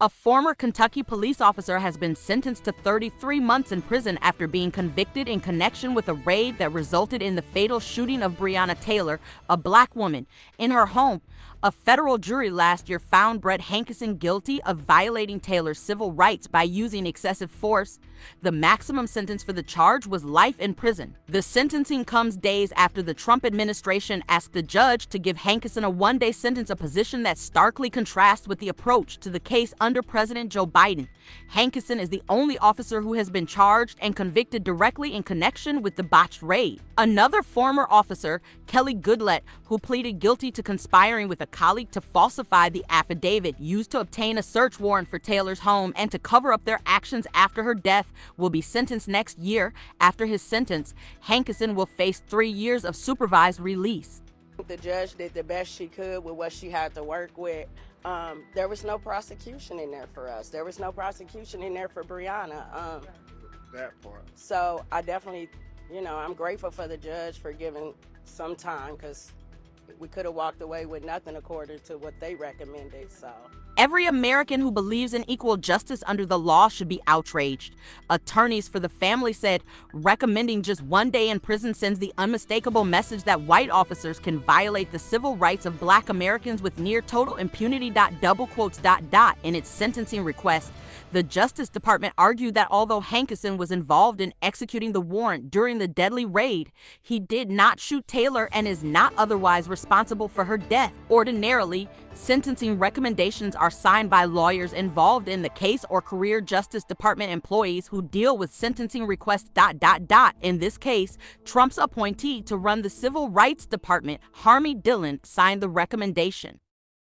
A former Kentucky police officer has been sentenced to 33 months in prison after being convicted in connection with a raid that resulted in the fatal shooting of Breonna Taylor, a black woman, in her home. A federal jury last year found Brett Hankison guilty of violating Taylor's civil rights by using excessive force. The maximum sentence for the charge was life in prison. The sentencing comes days after the Trump administration asked the judge to give Hankison a one-day sentence, a position that starkly contrasts with the approach to the case under President Joe Biden. Hankison is the only officer who has been charged and convicted directly in connection with the botched raid. Another former officer, Kelly Goodlett, who pleaded guilty to conspiring with a colleague to falsify the affidavit used to obtain a search warrant for Taylor's home and to cover up their actions after her death, will be sentenced next year. After his sentence, Hankison will face 3 years of supervised release. The judge did the best she could with what she had to work with. There was no prosecution in there for us. There was no prosecution in there for Breonna. That part. So I definitely, I'm grateful for the judge for giving some time, because we could have walked away with nothing according to what they recommended. So Every American who believes in equal justice under the law should be outraged. Attorneys for the family said recommending just 1 day in prison sends the unmistakable message that white officers can violate the civil rights of black Americans with near total impunity. In its sentencing request, the Justice Department argued that although Hankison was involved in executing the warrant during the deadly raid, he did not shoot Taylor and is not otherwise responsible for her death. Ordinarily, sentencing recommendations are signed by lawyers involved in the case or career Justice Department employees who deal with sentencing requests. In this case, Trump's appointee to run the Civil Rights Department, Harmy Dillon, signed the recommendation.